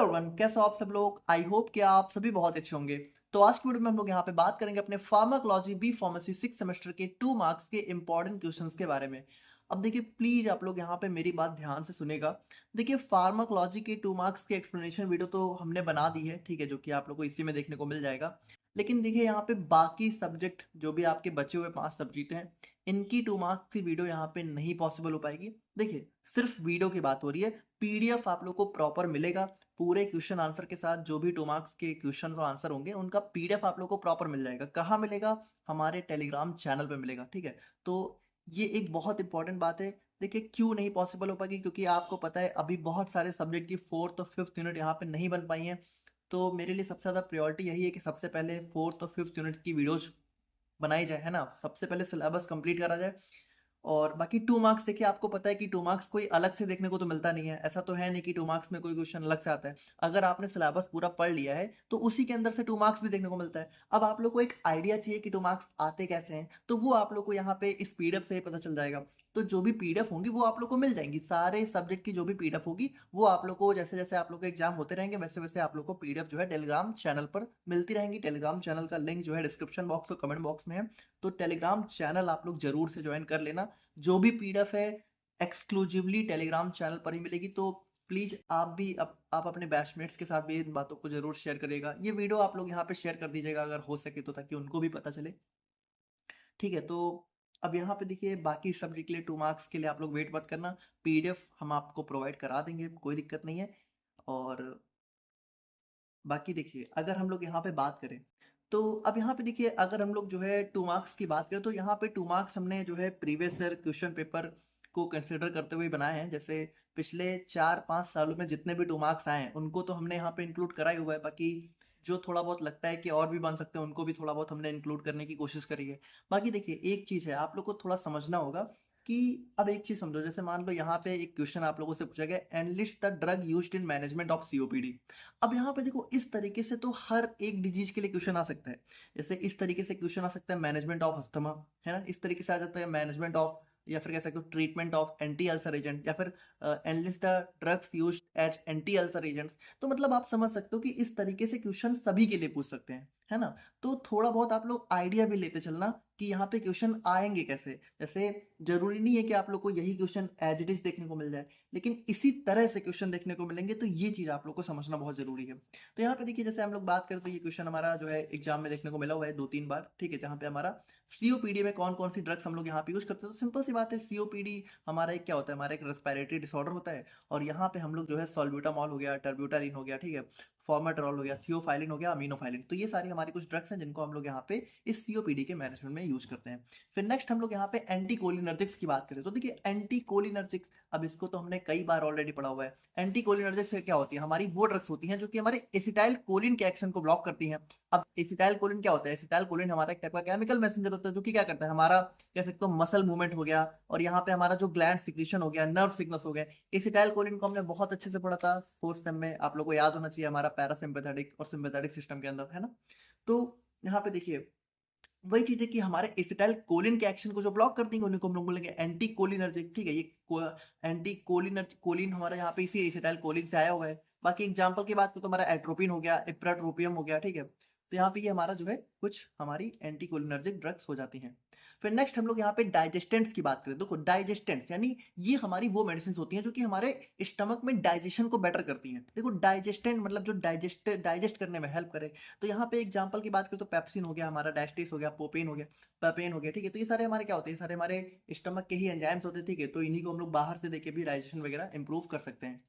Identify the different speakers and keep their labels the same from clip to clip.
Speaker 1: Everyone, कैसे हो आप सब लोग। आई होप कि आप सभी बहुत अच्छे होंगे। तो आज की वीडियो में हम लोग यहाँ पे बात करेंगे अपने फार्माकोलॉजी बी फार्मेसी 6 सेमेस्टर के 2 मार्क्स के इंपॉर्टेंट क्वेश्चंस के बारे में। अब देखिए प्लीज आप लोग यहाँ पे मेरी बात ध्यान से सुनेगा। देखिए फार्माकोलॉजी के 2 मार्क्स के एक्सप्लेनेशन वीडियो तो हमने बना दी है, ठीक है, जो कि आप लोग को इसी में देखने को मिल जाएगा। लेकिन देखिए यहाँ पे बाकी सब्जेक्ट जो भी आपके बचे हुए 5 सब्जेक्ट हैं, इनकी 2 मार्क्स की वीडियो यहाँ पे नहीं पॉसिबल हो पाएगी। देखिए सिर्फ वीडियो की बात हो रही है, पीडीएफ आप लोग को प्रॉपर मिलेगा पूरे क्वेश्चन आंसर के साथ। जो भी 2 मार्क्स के क्वेश्चन और आंसर होंगे उनका पीडीएफ आप लोग को प्रॉपर मिल जाएगा। कहाँ मिलेगा? हमारे टेलीग्राम चैनल पे मिलेगा, ठीक है। तो ये एक बहुत इंपॉर्टेंट बात है। देखिए क्यों नहीं पॉसिबल हो पाएगी, क्योंकि आपको पता है अभी बहुत सारे सब्जेक्ट की फोर्थ और फिफ्थ यूनिट यहाँ पे नहीं बन पाई हैं। तो मेरे लिए सबसे ज़्यादा प्रायोरिटी यही है कि सबसे पहले फोर्थ और फिफ्थ यूनिट की वीडियोज बनाई जाए, है ना। सबसे पहले सिलेबस कंप्लीट करा जाए। और बाकी 2 मार्क्स देखिए आपको पता है कि 2 मार्क्स कोई अलग से देखने को तो मिलता नहीं है। ऐसा तो है नहीं कि 2 मार्क्स में कोई क्वेश्चन अलग से आता है। अगर आपने सिलेबस पूरा पढ़ लिया है तो उसी के अंदर से 2 मार्क्स भी देखने को मिलता है। अब आप लोग को एक आइडिया चाहिए कि 2 मार्क्स आते कैसे हैं, तो वो आप लोग को यहाँ पे इस पीडीएफ से ही पता चल जाएगा। तो जो भी पीडीएफ होंगी वो आप लोग को मिल जाएंगी। सारे सब्जेक्ट की जो भी पीडीएफ होगी वो आप लोग को जैसे-जैसे आप लोग के एग्जाम होते रहेंगे वैसे-वैसे आप लोग को पीडीएफ जो है टेलीग्राम चैनल पर मिलती रहेंगी। टेलीग्राम चैनल का लिंक जो है डिस्क्रिप्शन बॉक्स और कमेंट बॉक्स में है। तो टेलीग्राम चैनल आप लोग जरूर से ज्वाइन कर लेना। जो भी पीडीएफ है एक्सक्लूसिवली टेलीग्राम चैनल पर ही मिलेगी। तो प्लीज आप भी आप अपने बैचमेट्स के साथ भी इन बातों को जरूर शेयर करिएगा। ये वीडियो आप लोग यहाँ पे शेयर कर दीजिएगा अगर हो सके तो, ताकि उनको भी पता चले, ठीक है। तो अब यहाँ पे देखिए बाकी सब्जेक्ट के लिए 2 मार्क्स के लिए आप लोग वेट मत करना। पीडीएफ हम आपको प्रोवाइड करा देंगे, कोई दिक्कत नहीं है। और बाकी देखिए अगर हम लोग यहाँ पे बात करें तो अब यहाँ पे देखिए अगर हम लोग जो है 2 मार्क्स की बात करें तो यहाँ पे 2 मार्क्स हमने जो है प्रीवियस ईयर क्वेश्चन पेपर को कंसिडर करते हुए बनाए हैं। जैसे पिछले 4-5 सालों में जितने भी 2 मार्क्स आए हैं उनको तो हमने यहाँ पे इंक्लूड करा ही हुआ है। बाकी जो थोड़ा बहुत लगता है कि और भी बन सकते हैं उनको भी थोड़ा बहुत हमने इंक्लूड करने की कोशिश करी है। बाकी देखिए एक चीज़ है आप लोग को थोड़ा समझना होगा कि अब एक चीज़ समझो, जैसे मान लो यहाँ पे एक क्वेश्चन आप लोगों से पूछा गया, analyst the drug used in management of COPD. अब यहाँ पे देखो इस तरीके से तो हर एक डिजीज के लिए क्वेश्चन आ सकता है। जैसे इस तरीके से क्वेश्चन आ सकता है मैनेजमेंट ऑफ अस्थमा, है ना। इस तरीके से आ जाता है मैनेजमेंट ऑफ, या फिर कह सकते हो treatment of anti ulcer agent, या फिर enlist the drugs used as anti ulcer agents. तो मतलब आप समझ सकते हो कि इस तरीके से क्वेश्चन सभी के लिए पूछ सकते हैं, है ना। तो थोड़ा बहुत आप लोग आइडिया भी लेते चलना कि यहाँ पे क्वेश्चन आएंगे कैसे। जैसे जरूरी नहीं है कि आप लोग को यही क्वेश्चन एज इट इज देखने को मिल जाए, लेकिन इसी तरह से क्वेश्चन देखने को मिलेंगे। तो ये चीज आप लोग को समझना बहुत जरूरी है। तो यहाँ पे देखिए जैसे हम लोग बात करें तो ये क्वेश्चन हमारा जो है एग्जाम में देखने को मिला हुआ है 2-3 बार, ठीक है। जहाँ पे हमारा सीओपीडी में कौन कौन सी ड्रग्स हम लोग यहाँ पे यूज करते हैं। तो सिंपल सी बात है, सीओपीडी हमारा एक क्या होता है, हमारा एक रेस्पिरेटरी डिसऑर्डर होता है। और यहाँ पे हम लोग जो है सॉल्ब्यूटामॉल हो गया, टर्ब्यूटालिन हो गया, ठीक है, फॉर्मेट्रॉल हो गया, थियोफाइलिन हो गया, अमीनोफाइलिन। तो ये सारी हमारी कुछ ड्रग्स हैं जिनको हम लोग यहाँ पे इस सीओपीडी के मैनेजमेंट में यूज करते हैं। फिर नेक्स्ट हम लोग यहाँ पे एंटीकोलिनर्जिक्स की बात करें तो देखिए एंटीकोलिनर्जिक्स, अब इसको तो हमने कई बार ऑलरेडी पढ़ा हुआ है। एंटीकोलिनर्जिक्स क्या होती है, हमारी वो ड्रग्स होती हैं जो कि हमारे एसिटाइल कोलिन के एक्शन को ब्लॉक करती हैं। अब एसिटाइल कोलिन क्या होता है, एसिटाइल कोलिन हमारा एक टाइप का केमिकल मैसेंजर होता है जो कि क्या करता है, हमारा कह सकते हो मसल मूवमेंट हो गया, और यहाँ पे हमारा जो ग्लैंड सिक्रीशन हो गया, नर्व सिग्नल्स हो गए। एसिटाइल कोलिन को हमने बहुत अच्छे से पढ़ा था फोर्थ सेम में, आप लोगों को याद होना चाहिए, हमारा पैरासिम्पैथेटिक और सिम्पैथेटिक सिस्टम के अंदर, है ना। तो यहाँ पे देखिए वही चीज है कि हमारे एसिटाइल कोलिन के एक्शन को जो ब्लॉक करती है उन्हीं को हम लोग बोलेंगे एंटी कोलिनर्जिक, ठीक है। ये एंटी कोलिनर्ज कोलिन हमारा यहाँ पे इसी एसिटाइल कोलिन से आया हुआ है। बाकी एग्जांपल की बात करें तो हमारा एट्रोपिन हो गया, इप्राट्रोपियम हो गया, ठीक है। तो यहाँ पे ये हमारा जो है कुछ हमारी एंटी कोलिनर्जिक ड्रग्स हो जाती हैं। फिर नेक्स्ट हम लोग यहाँ पे डाइजेस्टेंट्स की बात करें, देखो डाइजेस्टेंट्स यानी ये हमारी वो मेडिसिन होती हैं जो कि हमारे स्टमक में डाइजेशन को बेटर करती हैं। देखो डाइजेस्टेंट मतलब जो डाइजेस्ट करने में हेल्प करे। तो यहाँ पे एग्जांपल की बात करें तो पेप्सिन हो गया, हमारा डायस्टिस हो गया, पोपेन हो गया, पेपेन हो गया, ठीक है। तो ये सारे हमारे क्या होते हैं, सारे हमारे स्टमक के ही एंजाइम्स होते हैं, ठीक है। तो इन्हीं को हम लोग बाहर से देके भी डाइजेशन वगैरह इंप्रूव कर सकते हैं।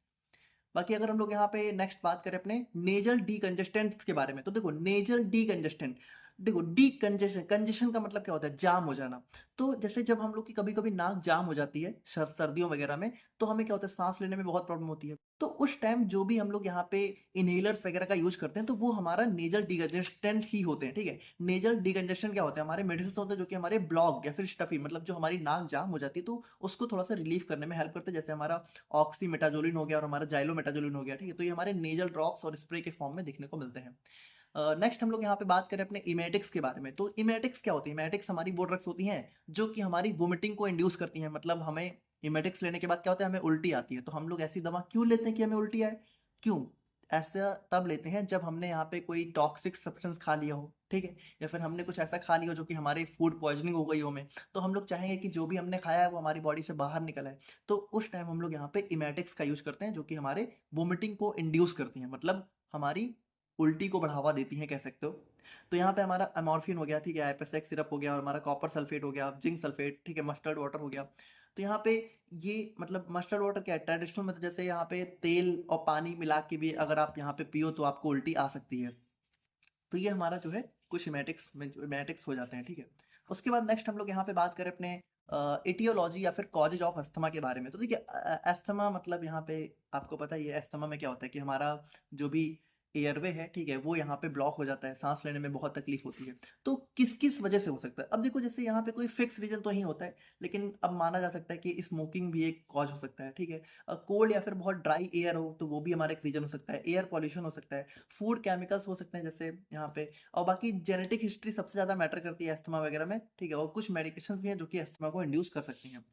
Speaker 1: बाकी अगर हम लोग यहाँ पे नेक्स्ट बात करें अपने नेजल डीकंजेस्टेंट्स के बारे में, तो देखो नेजल डीकंजेस्टेंट, देखो डीकंजेशन, कंजेशन का मतलब क्या होता है, जाम हो जाना। तो जैसे जब हम लोग की कभी कभी नाक जाम हो जाती है सर्दियों वगैरह में, तो हमें क्या होता है सांस लेने में बहुत प्रॉब्लम होती है। तो उस टाइम जो भी हम लोग यहाँ पे इनहेलर्स वगैरह का यूज करते हैं तो वो हमारा नेजल डीकंजेस्टेंट ही होते हैं, ठीक है। नेजल डीकंजेशन क्या होता है, हमारे मेडिसिन होते हैं जो कि हमारे ब्लॉक या फिर स्टफी, मतलब जो हमारी नाक जाम हो जाती है तो उसको थोड़ा सा रिलीफ करने में हेल्प करते हैं। जैसे हमारा ऑक्सीमेटाजोलिन हो गया और हमारा जाइलोमेटाजोलिन हो गया, ठीक है। तो ये हमारे नेजल ड्रॉप्स और स्प्रे के फॉर्म में देखने को मिलते हैं। नेक्स्ट हम लोग यहाँ पे बात करें अपने इमेटिक्स के बारे में, तो इमेटिक्स क्या होती है, इमेटिक्स हमारी वो ड्रग्स होती हैं जो कि हमारी वोमिटिंग को इंड्यूस करती हैं। मतलब हमें इमेटिक्स लेने के बाद क्या होता है, हमें उल्टी आती है। तो हम लोग ऐसी दवा क्यों लेते हैं कि हमें उल्टी आए, क्यों? ऐसा तब लेते हैं जब हमने यहाँ पे कोई टॉक्सिक सब्सटेंस खा लिया हो, ठीक है? या फिर हमने कुछ ऐसा खा लिया हो जो कि हमारी फूड पॉइज़निंग हो गई हो हमें, तो हम लोग चाहेंगे कि जो भी हमने खाया है वो हमारी बॉडी से बाहर निकल आए। तो उस टाइम हम लोग यहाँ पे इमेटिक्स का यूज़ करते हैं जो कि हमारे वोमिटिंग को इंड्यूस करती हैं, मतलब हमारी उल्टी को बढ़ावा देती हैं कह सकते हो। तो यहाँ पे हमारा अमॉर्फिन हो गया, ठीक है? एपिसेक्स सिरप हो गया और हमारा कॉपर सल्फेट हो गया, जिंक सल्फेट, ठीक है? मस्टर्ड वाटर हो गया। तो यहाँ पे ये मतलब मस्टर्ड वाटर क्या है? ट्रेडिशनल में तो जैसे यहाँ पे तेल और पानी मिला के भी अगर आप यहाँ पे पियो तो आपको उल्टी आ सकती है। तो ये हमारा जो है कुछ इमेटिक्स हो जाते हैं, ठीक है? उसके बाद नेक्स्ट हम लोग यहाँ पे बात करें अपने एटियोलॉजी या फिर कॉजेज ऑफ अस्थमा के बारे में। तो देखिए अस्थमा मतलब यहाँ पे आपको पता ही है अस्थमा में क्या होता है कि हमारा जो भी एयरवे है, ठीक है? वो यहाँ पे ब्लॉक हो जाता है, साँस लेने में बहुत तकलीफ होती है। तो किस-किस वजह से हो सकता है? अब देखो जैसे यहाँ पे कोई फिक्स रीज़न तो नहीं होता है, लेकिन अब माना जा सकता है कि स्मोकिंग भी एक कॉज़ हो सकता है, ठीक है? कोल्ड या फिर बहुत ड्राई एयर हो तो वो भी हमारा एक रीज़न हो सकता है, एयर पॉल्यूशन हो सकता है, फूड केमिकल्स हो सकते हैं जैसे यहाँ पे और बाकी जेनेटिक हिस्ट्री सबसे ज़्यादा मैटर करती है अस्थमा वगैरह में, ठीक है? और कुछ मेडिकेशंस भी हैं जो कि अस्थमा को इंड्यूस कर सकती हैं।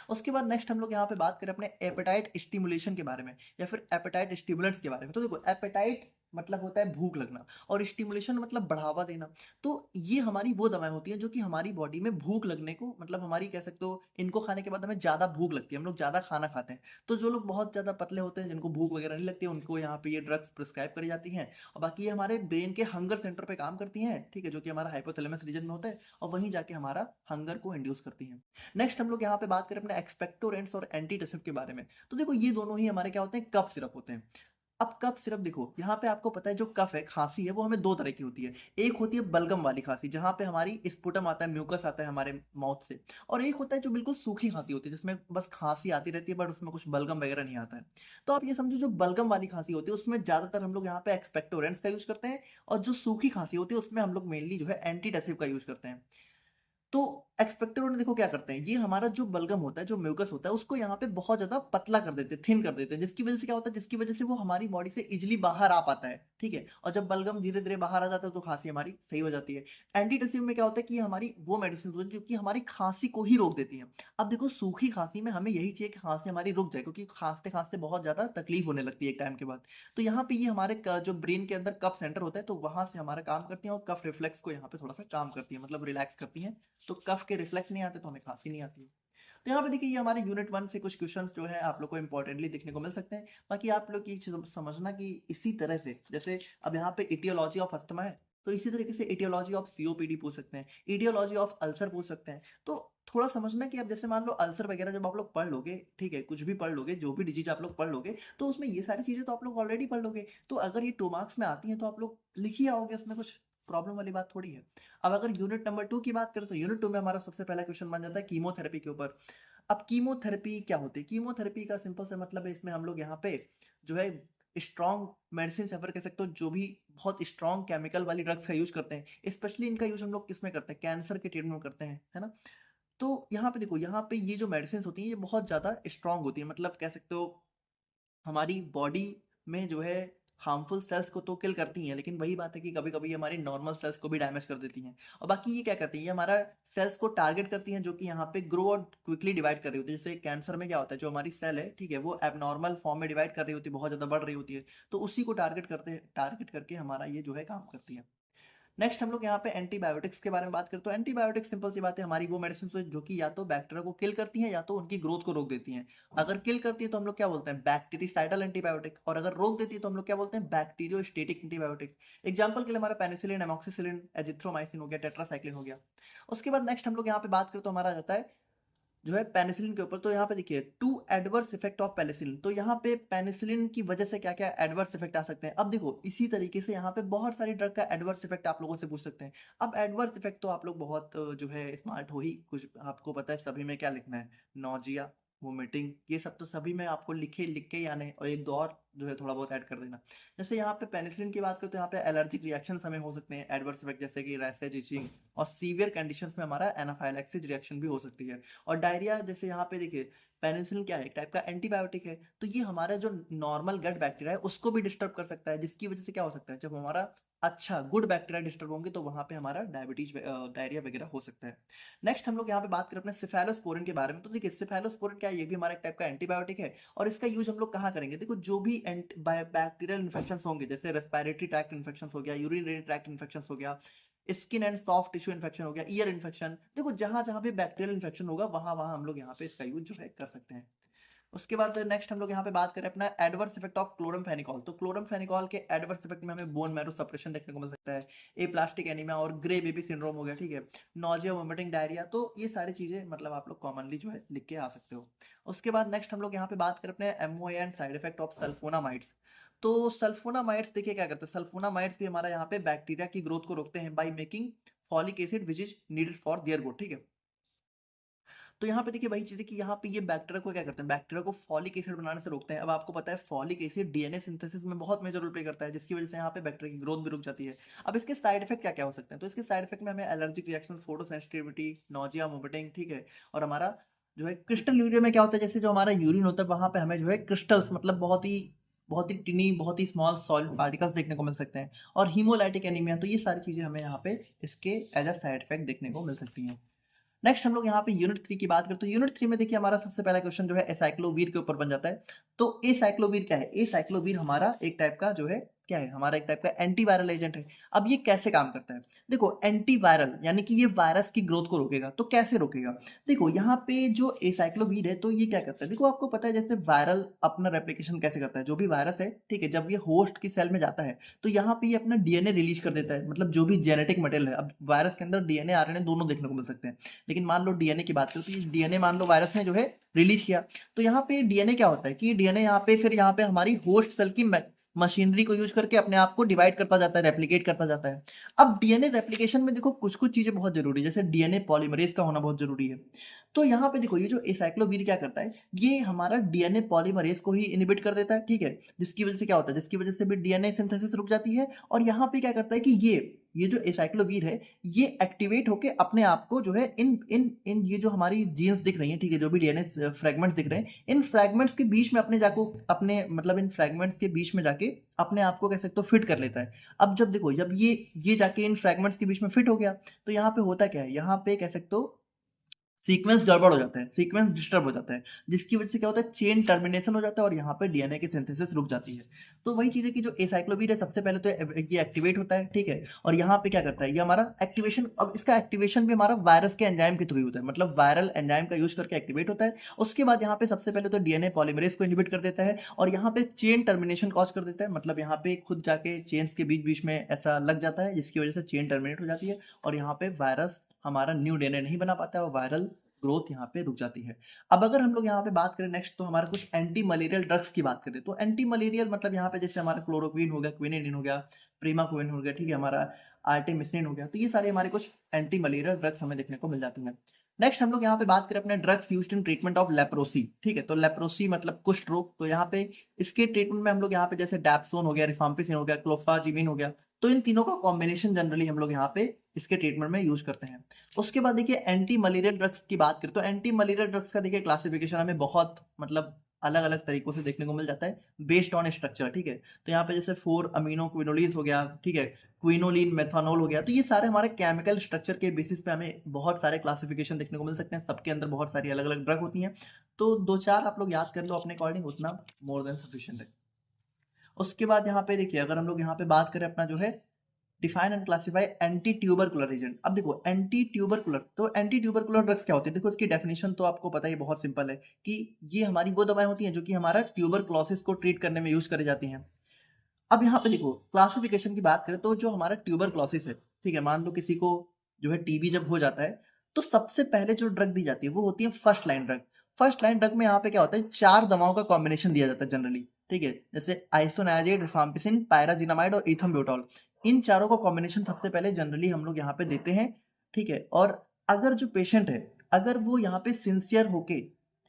Speaker 1: उसके बाद नेक्स्ट हम लोग यहाँ पे बात करें अपने एपेटाइट स्टिमुलेशन के बारे में या फिर एपेटाइट स्टिमुलेंट्स के बारे में। तो देखो एपेटाइट मतलब होता है भूख लगना और स्टिमुलेशन मतलब बढ़ावा देना। तो ये हमारी वो दवाएँ होती हैं जो कि हमारी बॉडी में भूख लगने को मतलब हमारी कह सकते हो इनको खाने के बाद हमें ज़्यादा भूख लगती है, हम लोग ज़्यादा खाना खाते हैं। तो जो लोग बहुत ज़्यादा पतले होते हैं, जिनको भूख वगैरह नहीं लगती है, उनको यहाँ पे ये ड्रग्स प्रिस्क्राइब करी जाती हैं और बाकी ये हमारे ब्रेन के हंगर सेंटर पे काम करती हैं, ठीक है? जो कि हमारा हाइपोथैलेमस रीजन में होता है और वहीं जाके हमारा हंगर को इंड्यूस करती हैं। नेक्स्ट हम लोग यहाँ पे बात करें अपने एक्सपेक्टोरेंट्स और एंटीटसिव के बारे में। तो देखो ये दोनों ही हमारे क्या होते हैं कफ सिरप होते हैं। अब कफ सिरप देखो यहाँ पे आपको पता है जो कफ है खांसी है वो हमें दो तरह की होती है। एक होती है बलगम वाली खांसी जहाँ पे हमारी स्पुटम आता है म्यूकस आता है हमारे माउथ से और एक होता है जो बिल्कुल सूखी खांसी होती है जिसमें बस खांसी आती रहती है बट उसमें कुछ बलगम वगैरह नहीं आता है। तो आप ये समझो जो बलगम वाली खांसी होती है उसमें ज्यादातर हम लोग यहाँ पे एक्सपेक्टोरेंट्स का यूज करते हैं और जो सूखी खांसी होती है उसमें हम लोग मेनली जो है एंटीटसिव का यूज करते हैं। तो एक्सपेक्टोरेंट देखो क्या करते हैं, ये हमारा जो बलगम होता है, जो म्यूकस होता है, उसको यहाँ पे बहुत ज़्यादा पतला कर देते हैं, थिन कर देते हैं, जिसकी वज़ह से क्या होता है, जिसकी वज़ह से वो हमारी बॉडी से ईज़िली बाहर आ पाता है, ठीक है? और जब बलगम धीरे-धीरे बाहर आ जाता है, तो खाँसी हमारी सही हो जाती है। एंटीटसिव में क्या होता है कि ये हमारी वो मेडिसिन होती है, जो कि हमारी खाँसी को ही रोक देती हैं। अब देखो सूखी खाँसी में हमें यही चाहिए कि खाँसी हमारी रुक जाए, क्योंकि खाँसते-खाँसते बहुत ज़्यादा तकलीफ होने लगती है एक टाइम के बाद। तो यहाँ पे ये हमारे क जो ब्रेन के अंदर कफ सेंटर होता है, तो वहाँ से हमारा काम करती हैं और कफ रिफ्लेक्स को यहाँ पे थोड़ा-सा काम करती है, मतलब रिलैक्स करती हैं। तो कफ के रिफ्लेक्स नहीं आते तो हमें खाँसी नहीं आती है। तो यहाँ पे देखिए ये हमारे यूनिट 1 से कुछ क्वेश्चंस जो है आप लोग को इम्पोर्टेंटली देखने को मिल सकते हैं। बाकी आप लोग ये चीज़ समझना कि इसी तरह से जैसे अब यहाँ पे एटियोलॉजी ऑफ अस्थमा है, तो इसी तरीके से एटियोलॉजी ऑफ सीओपीडी पूछ सकते हैं, एटियोलॉजी ऑफ अल्सर पूछ सकते हैं। तो थोड़ा समझना कि अब जैसे मान लो अल्सर वगैरह जब आप लोग पढ़ लोगे, ठीक है? कुछ भी पढ़ लोगे, जो भी डिजीज़ आप लोग पढ़ लोगे, तो उसमें ये सारी चीज़ें तो आप लोग ऑलरेडी पढ़ लोगे। तो अगर ये 2 मार्क्स में आती हैं तो आप लोग लिख ही आओगे, इसमें कुछ प्रॉब्लम वाली बात थोड़ी है। अब अगर यूनिट नंबर 2 की बात करें तो यूनिट 2 में हमारा सबसे पहला क्वेश्चन बन जाता है कीमोथेरेपी के ऊपर। अब कीमोथेरेपी क्या होती है? कीमोथेरेपी का सिंपल सा मतलब है इसमें हम लोग यहाँ पे जो है स्ट्रॉन्ग मेडिसिन या फिर कह सकते हो जो भी बहुत स्ट्रॉन्ग केमिकल वाली ड्रग्स का यूज़ करते हैं। स्पेशली इनका यूज़ हम लोग किसमें करते हैं? कैंसर के ट्रीटमेंट में करते हैं, है ना? तो यहाँ पे देखो, यहाँ पे ये जो मेडिसिन्स होती हैं ये बहुत ज़्यादा स्ट्रॉन्ग होती हैं। मतलब कह सकते हो हमारी बॉडी में जो है हार्मफुल सेल्स को तो किल करती हैं, लेकिन वही बात है कि कभी-कभी हमारी नॉर्मल सेल्स को भी डैमेज कर देती हैं। और बाकी ये क्या करती हैं, ये हमारा सेल्स को टारगेट करती हैं जो कि यहाँ पे ग्रो और क्विकली डिवाइड कर रही होती है। जैसे कैंसर में क्या होता है, जो हमारी सेल है, ठीक है, वो एब्नॉर्मल फॉर्म में डिवाइड कर रही होती है, बहुत ज़्यादा बढ़ रही होती है। तो उसी को टारगेट करके हमारा ये जो है काम करती है। नेक्स्ट हम लोग यहाँ पे एंटीबायोटिक्स के बारे में बात करते हैं। तो एंटीबायोटिक्स सिंपल सी बात है, हमारी वो मेडिसिन जो कि या तो बैक्टीरिया को किल करती हैं या तो उनकी ग्रोथ को रोक देती हैं। अगर किल करती है तो हम लोग क्या बोलते हैं, बैक्टीरिसाइडल एंटीबायोटिक, और अगर रोक देती है तो हम लोग क्या बोलते हैं, बैक्टीरियोस्टेटिक एंटीबायोटिक। एग्जाम्पल के लिए हमारा पेनिसिलिन, एमॉक्सिसिलिन, एजिथ्रोमाइसिन हो गया, टेट्रासाइक्लिन हो गया। उसके बाद नेक्स्ट हम लोग यहाँ पे बात करें तो हमारा आ जाता है जो है पेनिसिलिन के ऊपर। तो यहाँ पे देखिए two adverse effect of penicillin. तो यहाँ पे पेनिसिलिन की वजह से क्या क्या एडवर्स इफेक्ट आ सकते हैं। अब देखो इसी तरीके से यहाँ पे बहुत सारी ड्रग का एडवर्स इफेक्ट आप लोगों से पूछ सकते हैं। अब एडवर्स इफेक्ट तो आप लोग बहुत जो है स्मार्ट हो ही, कुछ आपको पता है सभी में क्या लिखना है, नौजिया, वोमिटिंग, ये सब तो सभी में आपको लिख के ही आने हैं, और एक दो और जो है थोड़ा बहुत ऐड कर देना। जैसे यहाँ पे पेनिसिलिन की बात करें तो यहाँ पे एलर्जिक रिएक्शन हमें हो सकते हैं, एडवर्स इफेक्ट जैसे कि रैशेज, इचिंग, और सीवियर कंडीशंस में हमारा एनाफाइलैक्सिस रिएक्शन भी हो सकती है। और डायरिया, जैसे यहाँ पे देखिए पेनिसिलिन क्या है, एक टाइप का एंटीबायोटिक है, तो ये हमारा जो नॉर्मल गट बैक्टीरिया है उसको भी डिस्टर्ब कर सकता है, जिसकी वजह से क्या हो सकता है, जब हमारा अच्छा गुड बैक्टीरिया डिस्टर्ब होंगे तो वहां पे हमारा डायरिया वगैरह हो सकता है। नेक्स्ट हम लोग यहाँ पे बात करें अपने सिफेलोस्पोरिन के बारे में। तो देखिए सिफेलोस्पोरिन क्या है, ये भी हमारा एक टाइप का एंटीबायोटिक है और इसका यूज हम लोग कहाँ करेंगे, देखो जो भी बैक्टीरियल इन्फेक्शन होंगे, जैसे रेस्पिरेटरी ट्रैक्ट इन्फेक्शन हो गया, यूरिनरी ट्रैक्ट इन्फेक्शन हो गया, skin and soft tissue infection हो गया, ईयर इन्फेक्शन, देखो जहां जहां पे बैक्टीरियल इन्फेक्शन होगा वहां वहां हम लोग यहाँ पे इसका यूज जो है कर सकते हैं। उसके बाद नेक्स्ट हम लोग यहाँ पे बात करें अपना एडवर्स इफेक्ट ऑफ क्लोरमफेनिकॉल। तो क्लोरमफेनिकॉल के एडवर्स इफेक्ट में हमें बोन मैरो सप्रेशन देखने को मिल सकता है, एप्लास्टिक एनीमिया और ग्रे बेबी सिंड्रोम हो गया, ठीक है, नोजिया, वोमिटिंग, डायरिया। तो ये सारी चीजें मतलब आप लोग कॉमनली जो है लिख के आ सकते हो। उसके बाद नेक्स्ट हम लोग यहाँ पे बात करें अपने MOA and side effect of sulfonamides. तो सल्फोनामाइड्स देखिए क्या करते हैं, सल्फोनामाइड्स भी हमारा यहाँ पे बैक्टीरिया की ग्रोथ को रोकते हैं by making folic acid which is needed for their growth, ठीक है। तो यहाँ पे देखिए वही चीज़ है कि यहाँ पे ये बैक्टीरिया को क्या करते हैं, बैक्टीरिया को फॉलिक एसिड बनाने से रोकते हैं। अब आपको पता है फॉलिक एसिड डीएनए सिंथेसिस में बहुत मेजर रोल प्ले करता है, जिसकी वजह से यहाँ पे बैक्टीरिया की ग्रोथ भी रुक जाती है। अब इसके साइड इफेक्ट क्या क्या हो सकते हैं, तो इसके साइड इफेक्ट में हमें allergic reaction, photo sensitivity, nausea, vomiting, ठीक है, और हमारा जो है क्रिस्टल यूरिया में क्या होता है, जैसे जो हमारा यूरिन होता है वहां पे हमें जो है क्रिस्टल्स मतलब बहुत ही टिनी, बहुत ही स्मॉल सॉलिड पार्टिकल्स देखने को मिल सकते हैं, और हीमोलाइटिक एनीमिया। तो ये सारी चीजें हमें यहाँ पे इसके एज अ साइड इफेक्ट देखने को मिल सकती हैं। नेक्स्ट हम लोग यहाँ पे यूनिट 3 की बात करते हैं। यूनिट 3 में देखिए हमारा सबसे पहला क्वेश्चन जो है एसाइक्लोवीर के ऊपर बन जाता है। तो एसाइक्लोवीर क्या है, एसाइक्लोवीर हमारा एक टाइप का जो है क्या है, हमारा एक टाइप का एंटीवायरल एजेंट है। अब ये कैसे काम करता है, देखो एंटीवायरल यानी कि ये वायरस की ग्रोथ को रोकेगा। तो कैसे रोकेगा, देखो यहाँ पे जो एसाइक्लोवीर है तो ये क्या करता है, देखो आपको पता है जैसे वायरल अपना रेप्लिकेशन कैसे करता है, जो भी वायरस है, ठीक है, जब ये होस्ट की सेल में जाता है तो यहाँ पे ये अपना डीएनए रिलीज कर देता है, मतलब जो भी जेनेटिक मटेरियल है। अब वायरस के अंदर डीएनए आरएनए दोनों देखने को मिल सकते हैं, लेकिन मान लो डीएनए की बात करें तो ये डीएनए मान लो वायरस ने जो है रिलीज किया। तो यहाँ पे डीएनए क्या होता है कि डीएनए यहाँ पे फिर यहाँ पे हमारी होस्ट सेल की मशीनरी को यूज करके अपने आप को डिवाइड करता जाता है, रेप्लिकेट करता जाता है। अब डीएनए रेप्लिकेशन में देखो कुछ कुछ चीजें बहुत जरूरी है, जैसे डीएनए पॉलीमरेज का होना बहुत जरूरी है। तो यहाँ पे देखो ये जो एसाइक्लोवीर क्या करता है, ये हमारा डीएनए पॉलीमरेज को ही इनहिबिट कर देता है, ठीक है, जिसकी वजह से क्या होता है, जिसकी वजह से भी डीएनए सिंथेसिस रुक जाती है। और यहाँ पे क्या करता है कि ये जो एसाइक्लोवीर है ये एक्टिवेट होके अपने आप को जो है इन इन इन ये जो हमारी जीन्स दिख रही हैं, ठीक है, जो भी डीएनए फ्रेगमेंट्स दिख रहे हैं, इन फ्रेगमेंट्स के बीच में अपने जाको अपने मतलब इन फ्रेगमेंट्स के बीच में जाके अपने आप को कह सकते हो फिट कर लेता है। अब जब देखो जब ये जाके इन फ्रेगमेंट्स के बीच में फिट हो गया तो यहाँ पे होता क्या है, यहाँ पे कह सकते हो सीक्वेंस गड़बड़ हो जाता है, सीक्वेंस डिस्टर्ब हो जाता है, जिसकी वजह से क्या होता है, चेन टर्मिनेशन हो जाता है और यहाँ पे डीएनए की सिंथेसिस रुक जाती है। तो वही चीज है कि जो एसाइक्लोवीर है सबसे पहले तो ये एक्टिवेट होता है, ठीक है, और यहाँ पे क्या करता है, ये हमारा एक्टिवेशन, अब इसका एक्टिवेशन भी हमारा वायरस के एंजाइम के थ्रू होता है, मतलब वायरल एंजाइम का यूज करके एक्टिवेट होता है। उसके बाद यहाँ पे सबसे पहले तो डीएनए पॉलीमरेज को इनहिबिट कर देता है और यहाँ पे चेन टर्मिनेशन कॉज कर देता है, मतलब यहाँ पे खुद जाके चेन्स के बीच बीच में ऐसा लग जाता है, जिसकी वजह से चेन टर्मिनेट हो जाती है और यहाँ पे वायरस हमारा न्यू डीएनए नहीं बना पाता है और वायरल ग्रोथ यहाँ पे रुक जाती है। अब अगर हम लोग यहाँ पे बात करें नेक्स्ट, तो हमारा कुछ एंटी मलेरियल ड्रग्स की बात करें तो एंटी मलेरियल मतलब यहाँ पे जैसे हमारा क्लोरोक्वीन हो गया, क्विनिडिन हो गया, प्रीमाक्विन हो गया, ठीक है, हमारा आर्टेमिसिन हो गया। तो ये सारे हमारे कुछ एंटी मलेरियल ड्रग्स हमें देखने को मिल जाती हैं। नेक्स्ट हम लोग यहाँ पे बात करें अपने drugs used in treatment of leprosy, ठीक है, तो लेप्रोसी मतलब कुष्ठ रोग। तो यहाँ पे इसके ट्रीटमेंट में हम लोग यहाँ पे जैसे डैप्सोन हो गया, रिफाम्पिसिन हो गया, क्लोफाजिमिन हो गया, तो इन तीनों का कॉम्बिनेशन जनरली हम लोग यहाँ पे इसके ट्रीटमेंट में यूज करते हैं। उसके बाद देखिए एंटी मलेरियल ड्रग्स की बात करें तो एंटी मलेरियल ड्रग्स का देखिए क्लासिफिकेशन हमें बहुत मतलब अलग अलग तरीकों से देखने को मिल जाता है बेस्ड ऑन स्ट्रक्चर, ठीक है। तो यहाँ पे जैसे 4 अमीनो क्विनोलिन हो गया, ठीक है, क्विनोलिन, मेथानॉल हो गया, तो ये सारे हमारे केमिकल स्ट्रक्चर के बेसिस पे हमें बहुत सारे क्लासिफिकेशन देखने को मिल सकते हैं, सबके अंदर बहुत सारी अलग अलग ड्रग होती हैं। तो 2-4 आप लोग याद कर लो अपने अकॉर्डिंग, उतना मोर देन सफिशिएंट है। उसके बाद यहाँ पे देखिए अगर हम लोग यहाँ पे बात करें अपना जो है define and classify anti tubercular agent. अब देखो एंटी ट्यूबरकुलर, तो एंटी ट्यूबरकुलर ड्रग्स क्या होती है, देखो इसकी डेफिनेशन तो आपको पता है, बहुत सिंपल है कि ये हमारी वो दवाएं होती हैं जो कि हमारा ट्यूबरकुलोसिस को ट्रीट करने में यूज करी जाती हैं। अब यहाँ पे देखो क्लासिफिकेशन की बात करें तो जो हमारा ट्यूबरकुलोसिस है, ठीक है, मान लो किसी को जो है टीबी जब हो जाता है तो सबसे पहले जो ड्रग दी जाती है वो होती है first line drug. First line drug में यहाँ पे क्या होता है, 4 दवाओं का कॉम्बिनेशन दिया जाता है जनरली, ठीक है, जैसे आइसोनाइजेट, रिफाम्पिसिन, पायराजिनामाइड और इथम्ब्यूटॉल। इन चारों का कॉम्बिनेशन सबसे पहले जनरली हम लोग यहाँ पे देते हैं, ठीक है। और अगर जो पेशेंट है अगर वो यहाँ पे सिंसियर होके,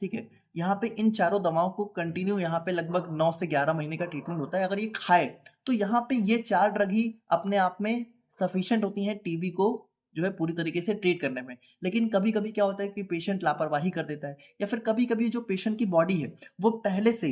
Speaker 1: ठीक है, यहाँ पे इन चारों दवाओं को कंटिन्यू यहाँ पे लगभग 9 से 11 महीने का ट्रीटमेंट होता है, अगर ये खाए तो यहाँ पे ये 4 ड्रग ही अपने आप में सफिशिएंट होती हैं टीबी को जो है पूरी तरीके से ट्रीट करने में। लेकिन कभी कभी क्या होता है कि पेशेंट लापरवाही कर देता है, या फिर कभी कभी जो पेशेंट की बॉडी है वो पहले से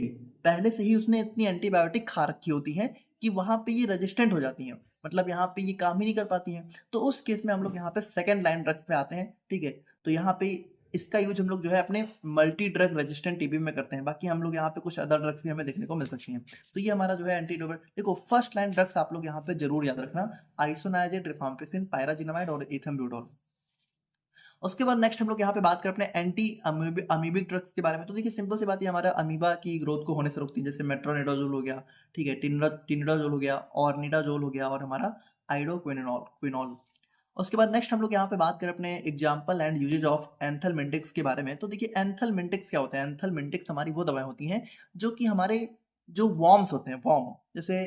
Speaker 1: ही उसने इतनी एंटीबायोटिक खा रखी होती है कि वहां पे ये रेजिस्टेंट हो जाती हैं, मतलब यहाँ पे ये काम ही नहीं कर पाती हैं। तो उस केस में हम लोग यहाँ पे सेकेंड लाइन ड्रग्स पे आते हैं, ठीक है। तो यहाँ पे इसका यूज हम लोग जो है अपने मल्टी ड्रग रेजिस्टेंट टीबी में करते हैं। बाकी हम लोग यहाँ पे कुछ अदर ड्रग्स भी हमें देखने को मिल सकती हैं। तो ये हमारा जो है एंटीडोट। देखो फर्स्ट लाइन ड्रग्स आप लोग यहाँ पे जरूर याद रखना, आइसोनाइजेड, रिफाम्पिसिन, पायराजिनामाइड और इथेम्ब्यूडोल। उसके बाद नेक्स्ट हम लोग यहाँ पे बात करें अपने एंटी अमीबिक ड्रग्स के बारे में। तो देखिए सिंपल सी बात है, हमारा अमीबा की ग्रोथ को होने से रोकती है, जैसे मेट्रोनिडाजोल हो गया, ठीक है, टिनिडाजोल हो गया, ऑर्निडाजोल हो गया और हमारा आइडोक्विनोल। उसके बाद नेक्स्ट हम लोग यहाँ पे बात करें अपने एग्जाम्पल एंड यूजेज ऑफ एंथलमिंटिक्स के बारे में। तो देखिए एंथलमिंटिक्स क्या होता है? एंथलमिंटिक्स हमारी वो दवाएं होती हैं जो कि हमारे जो वॉर्म्स होते हैं, वॉर्म, जैसे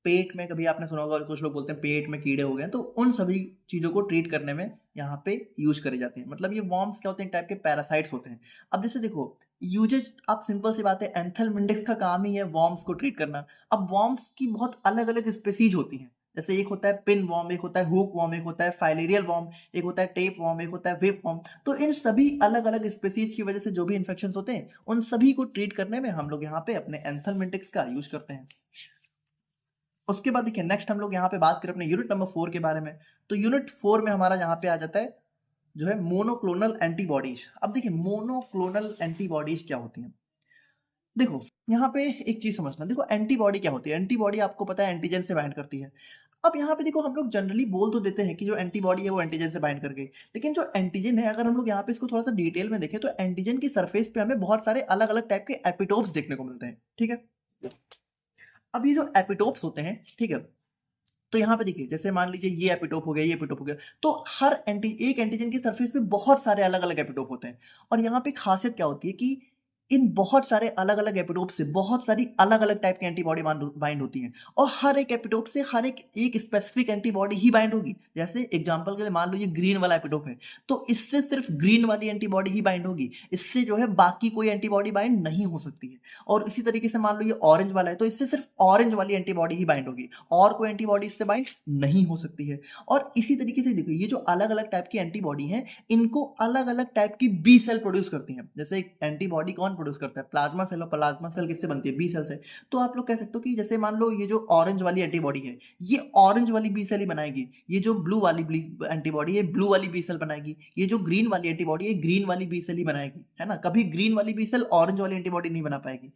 Speaker 1: पेट में, कभी आपने सुना होगा कुछ लोग बोलते हैं पेट में कीड़े हो गए, तो उन सभी चीजों को ट्रीट करने में यहाँ पे यूज करे जाते हैं। मतलब ये वॉर्म्स क्या होते हैं? एक टाइप के पैरासाइट्स होते हैं। अब जैसे देखो यूजेज, आप सिंपल सी बात है, एंथलमिंटिक्स का काम ही है वॉर्म्स को ट्रीट करना। अब वॉर्म्स की बहुत अलग अलग स्पेसीज होती हैं, जैसे एक होता है पिन वॉर्म, एक होता है हुक वॉर्म, एक होता है फाइलेरियल वॉर्म, एक होता है टेप वॉर्म, एक होता है वेब वॉर्म। तो इन सभी अलग अलग स्पेसीज की वजह से जो भी इन्फेक्शन होते हैं, उन सभी को ट्रीट करने में हम लोग यहाँ पे अपने एंथलमिंटिक्स का यूज करते हैं। उसके बाद देखिए नेक्स्ट हम लोग यहाँ पे बात करें अपने यूनिट नंबर 4 के बारे में। तो यूनिट 4 में हमारा यहाँ पे आ जाता है जो है मोनोक्लोनल एंटीबॉडीज। अब देखिए मोनोक्लोनल एंटीबॉडीज क्या होती हैं? देखो यहाँ पे एक चीज समझना, देखो एंटीबॉडी क्या होती है? एंटीबॉडी आपको पता है एंटीजन से बाइंड करती है। अब यहाँ पे देखो हम लोग जनरली बोल तो देते हैं कि जो एंटीबॉडी है वो एंटीजन से बाइंड कर गई, लेकिन जो एंटीजन है अगर हम लोग यहाँ पे इसको थोड़ा सा डिटेल में देखें तो एंटीजन की सरफेस पे हमें बहुत सारे अलग अलग टाइप के एपिटोप्स देखने को मिलते हैं, ठीक है। अब ये जो एपिटोप्स होते हैं, ठीक है, तो यहाँ पे देखिए जैसे मान लीजिए ये एपिटोप हो गया, ये एपिटोप हो गया, तो हर एक एंटीजन की सरफेस पे बहुत सारे अलग अलग एपिटोप होते हैं। और यहाँ पे खासियत क्या होती है कि इन बहुत सारे अलग अलग एपिटोप से बहुत सारी अलग अलग टाइप की एंटीबॉडी बाइंड होती हैं, और हर एक एपिटोप से हर एक स्पेसिफिक एंटीबॉडी ही बाइंड होगी। जैसे एग्जांपल के लिए मान लो ये ग्रीन वाला एपिटोप है, तो इससे सिर्फ ग्रीन वाली एंटीबॉडी ही बाइंड होगी, इससे जो है बाकी कोई एंटीबॉडी बाइंड नहीं हो सकती है। और इसी तरीके से मान लो ये ऑरेंज वाला है, तो इससे सिर्फ ऑरेंज वाली एंटीबॉडी ही बाइंड होगी, और कोई एंटीबॉडी इससे बाइंड नहीं हो सकती है। और इसी तरीके से देखो ये जो अलग अलग टाइप की एंटीबॉडी है, इनको अलग अलग टाइप की बी सेल प्रोड्यूस करती है। जैसे एक एंटीबॉडी कौन प्रोड्यूस करता है? Plasma cell. और प्लाज्मा सेल किससे बनती है? बी सेल से। तो आप लोग कह सकते हो कि जैसे मान लो ये जो ऑरेंज वाली एंटीबॉडी है, ये ऑरेंज वाली बी सेल ही बनाएगी, ये जो ब्लू वाली एंटीबॉडी है ब्लू वाली बी सेल बनाएगी, ये जो ग्रीन वाली एंटीबॉडी है ग्रीन वाली बी सेल ही बनाएगी, है ना। कभी ग्रीन वाली बी सेल ऑरेंज वाली एंटीबॉडी नहीं बना पाएगी।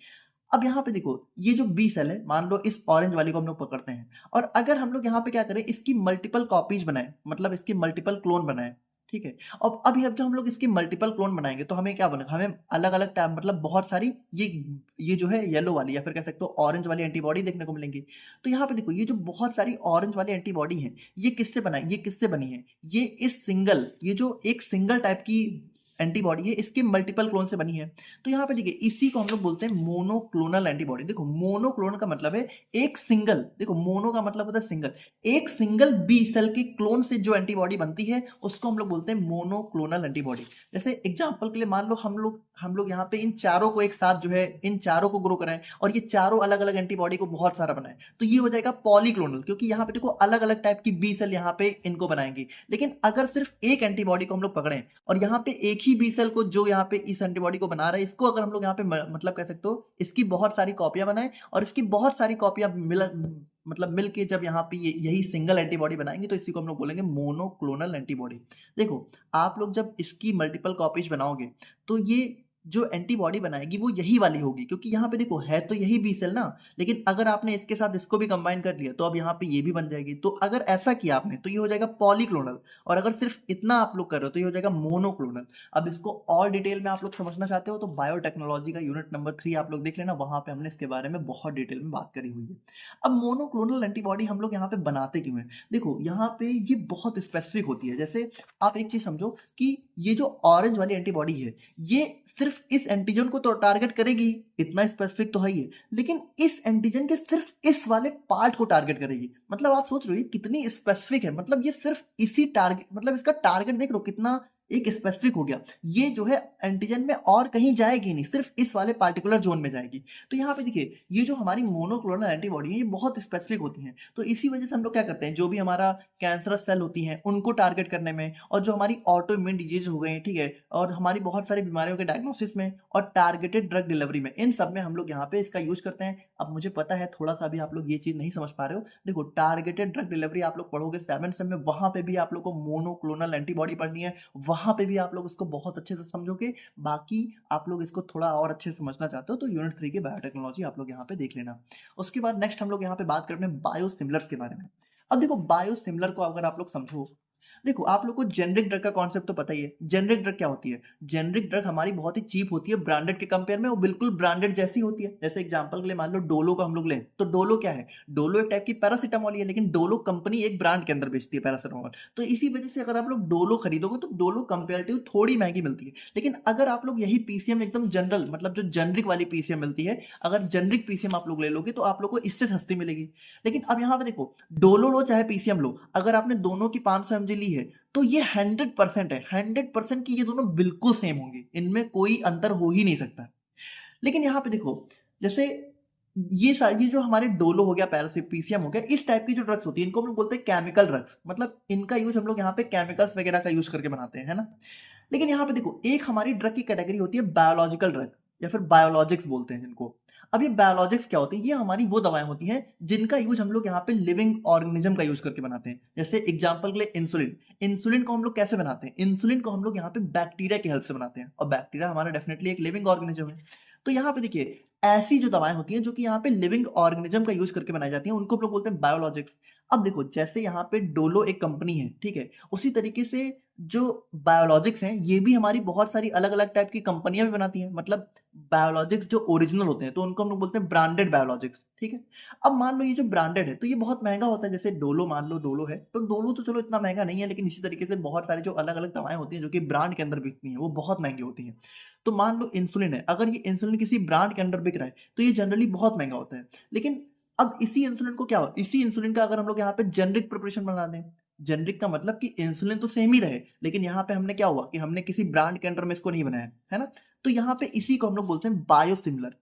Speaker 1: अब यहाँ पे देखो ये जो बी सेल है, मान लो इस ऑरेंज वाली को हम लोग पकड़ते हैं, और अगर हम लोग यहाँ पे क्या करें, इसकी मल्टीपल कॉपीज बनाए, मतलब इसकी मल्टीपल क्लोन बनाए, ठीक है। अब अब जब हम लोग इसकी मल्टीपल क्लोन बनाएंगे तो हमें क्या बनेगा? हमें अलग अलग टाइप, मतलब बहुत सारी ये जो है येलो वाली या फिर कह सकते हो ऑरेंज वाली एंटीबॉडी देखने को मिलेंगी। तो यहाँ पे देखो ये जो बहुत सारी ऑरेंज वाली एंटीबॉडी है, ये किससे बनी है? ये जो एक सिंगल टाइप की एंटीबॉडी है, इसके मल्टीपल क्लोन से बनी है। तो यहाँ पे देखिए इसी को हम लोग बोलते हैं मोनोक्लोनल एंटीबॉडी। देखो मोनोक्लोनल का मतलब है एक सिंगल, देखो मोनो का मतलब होता है सिंगल, एक सिंगल बी सेल के क्लोन से जो एंटीबॉडी बनती है उसको हम लोग बोलते हैं मोनोक्लोनल एंटीबॉडी। जैसे एग्जांपल के लिए मान लो हम लोग यहाँ पे इन चारों को एक साथ जो है इन चारों को ग्रो कराएं, और ये चारों अलग अलग एंटीबॉडी को बहुत सारा बनाए, तो ये हो जाएगा पॉलीक्लोनल, क्योंकि यहाँ पे देखो अलग अलग टाइप की बी सेल यहाँ पे इनको बनाएंगी। लेकिन अगर सिर्फ एक एंटीबॉडी को हम लोग पकड़ें, और यहाँ पे एक ही बी सेल को जो यहाँ पे इस एंटीबॉडी को बना रहा है, इसको अगर हम लोग यहाँ पे मतलब कह सकते हो इसकी बहुत सारी कॉपियां बनाएं, और इसकी बहुत सारी कॉपियां मिल के जब यहाँ पे यही सिंगल एंटीबॉडी बनाएंगे, तो इसी को हम लोग बोलेंगे मोनोक्लोनल एंटीबॉडी। देखो आप लोग जब इसकी मल्टीपल कॉपीज बनाओगे, तो ये जो एंटीबॉडी बनाएगी वो यही वाली होगी, क्योंकि यहाँ पे देखो है तो यही बी सेल ना, लेकिन अगर आपने इसके साथ इसको भी कंबाइन कर लिया तो अब यहाँ पे ये भी बन जाएगी। तो अगर ऐसा किया आपने तो ये हो जाएगा पॉलीक्लोनल, और अगर सिर्फ इतना आप लोग कर रहे हो तो ये हो जाएगा मोनोक्लोनल। अब इसको और डिटेल में आप लोग समझना चाहते हो तो बायोटेक्नोलॉजी का यूनिट नंबर 3 आप लोग देख लेना, वहां पे हमने इसके बारे में बहुत डिटेल में बात करी हुई है। अब मोनोक्लोनल एंटीबॉडी हम लोग यहाँ पे बनाते क्यों है? देखो यहाँ पे ये बहुत स्पेसिफिक होती है। जैसे आप एक चीज समझो कि ये जो ऑरेंज वाली एंटीबॉडी है, ये सिर्फ इस एंटीजन को तो टारगेट करेगी, इतना स्पेसिफिक तो है ही है, लेकिन इस एंटीजन के सिर्फ इस वाले पार्ट को टारगेट करेगी। मतलब आप सोच रहे हो कितनी स्पेसिफिक है, मतलब ये सिर्फ इसी टारगेट, मतलब इसका टारगेट देख लो कितना एक स्पेसिफिक हो गया। ये जो है एंटीजन में और कहीं जाएगी नहीं, सिर्फ इस वाले पार्टिकुलर जोन में जाएगी। तो यहाँ पे देखिए ये जो हमारी मोनोक्लोनल एंटीबॉडी है ये बहुत स्पेसिफिक होती हैं। तो इसी वजह से हम लोग क्या करते हैं, जो भी हमारा कैंसरस सेल होती हैं उनको टारगेट करने में, और जो हमारी ऑटो इम्यून डिजीज हो गई, ठीक है, और हमारी बहुत सारी बीमारियों के डायग्नोसिस में और टारगेटेड ड्रग डिलीवरी में, इन सब में हम लोग यहाँ पे इसका यूज करते हैं। अब मुझे पता है थोड़ा सा भी आप लोग ये चीज नहीं समझ पा रहे हो। देखो टारगेटेड ड्रग डिलीवरी आप लोग पढ़ोगे 7 सेम में, वहां पे भी आप लोग को मोनोक्लोनल एंटीबॉडी पढ़नी है, वहां पे भी आप लोग इसको बहुत अच्छे से समझोगे। बाकी आप लोग इसको थोड़ा और अच्छे से समझना चाहते हो तो यूनिट 3 की बायोटेक्नोलॉजी आप लोग यहाँ पे देख लेना। उसके बाद नेक्स्ट हम लोग यहाँ पे बात करते हैं बायोसिमिलर्स के बारे में। अब देखो बायोसिमिलर को अगर आप लोग समझो, देखो आप लोग को जेनरिक ड्रग का कॉन्सेप्ट तो पता ही है। जेनरिक ड्रग क्या होती है? जेनरिक ड्रग हमारी बहुत ही चीप होती है ब्रांडेड के कंपेयर में, वो बिल्कुल ब्रांडेड जैसी होती है। जैसे एग्जांपल के लिए मान लो डोलो का हम लोग लें, तो डोलो क्या है? डोलो एक टाइप की पैरासिटामोल ही है, लेकिन डोलो कंपनी एक ब्रांड के अंदर बेचती है पैरासिटामोल। तो इसी वजह से अगर आप लोग डोलो खरीदोगे तो डोलो कंपेरेटिव थोड़ी महंगी मिलती है। लेकिन अगर आप लोग यही पीसीएम एकदम जनरल, मतलब जो जेनरिक वाली पीसीएम मिलती है, अगर जेनरिक पीसीएम आप लोग ले लोगे तो आप लोग को इससे सस्ती मिलेगी। लेकिन अब यहाँ पे देखो, डोलो लो चाहे पीसीएम लो, अगर आपने दोनों की 500 mg ली है तो ये 100% है, 100% की ये दोनों बिल्कुल सेम होंगे, इनमें कोई अंतर हो ही नहीं सकता। लेकिन यहाँ पे देखो, जैसे ये जो हमारे डोलो हो गया, पीसीएम हो गया, इस टाइप की जो ड्रग्स होती है इनको हम लोग बोलते हैं केमिकल ड्रग्स, मतलब इनका यूज हम लोग यहाँ पे केमिकल्स वगैरह का यूज करके बनाते हैं, है ना। लेकिन यहाँ पे देखो, एक हमारी ड्रग की कैटेगरी होती है बायोलॉजिकल ड्रग, या फिर बायोलॉजिक्स बोलते हैं जिनको। अब ये बायोलॉजिक्स क्या होती है? ये हमारी वो दवाएं होती हैं जिनका यूज हम लोग यहाँ पे लिविंग ऑर्गेनिज्म का यूज करके बनाते हैं। जैसे एग्जांपल के लिए इंसुलिन। इंसुलिन को हम लोग कैसे बनाते हैं? इंसुलिन को हम लोग यहाँ पे बैक्टीरिया की हेल्प से बनाते हैं, और बैक्टीरिया हमारा डेफिनेटली एक लिविंग ऑर्गेनिज्म है। तो यहाँ पे देखिए, ऐसी जो दवाएं होती हैं जो कि यहाँ पे लिविंग ऑर्गेनिज्म का यूज करके बनाई जाती हैं, उनको हम लोग बोलते हैं बायोलॉजिक्स। अब देखो, जैसे यहाँ पे डोलो एक कंपनी है, ठीक है, उसी तरीके से जो बायोलॉजिक्स हैं ये भी हमारी बहुत सारी अलग अलग टाइप की कंपनियां भी बनाती हैं। मतलब बायोलॉजिक्स जो ओरिजिनल होते हैं तो उनको हम लोग बोलते हैं ब्रांडेड बायोलॉजिक्स, ठीक है। अब मान लो ये जो ब्रांडेड है तो ये बहुत महंगा होता है। जैसे डोलो, मान लो डोलो है तो डोलो तो चलो इतना महंगा नहीं है, लेकिन इसी तरीके से बहुत सारी जो अलग अलग दवाएं होती हैं जो कि ब्रांड के अंदर बिकती हैं वो बहुत महंगी होती हैं। तो मान लो इंसुलिन है, अगर ये इंसुलिन किसी ब्रांड के अंदर बिक रहा है तो ये जनरली बहुत महंगा होता है। लेकिन अब इसी इंसुलिन को क्या हो, इसी इंसुलिन का अगर हम लोग यहाँ पे जेनरिक प्रिपरेशन बना दें, जेनरिक का मतलब कि इंसुलिन तो सेम ही रहे, लेकिन यहाँ पे हमने क्या हुआ कि हमने किसी ब्रांड के अंडर में इसको नहीं बनाया, है ना। तो यहाँ पे इसी को हम लोग बोलते हैं बायोसिमिलर।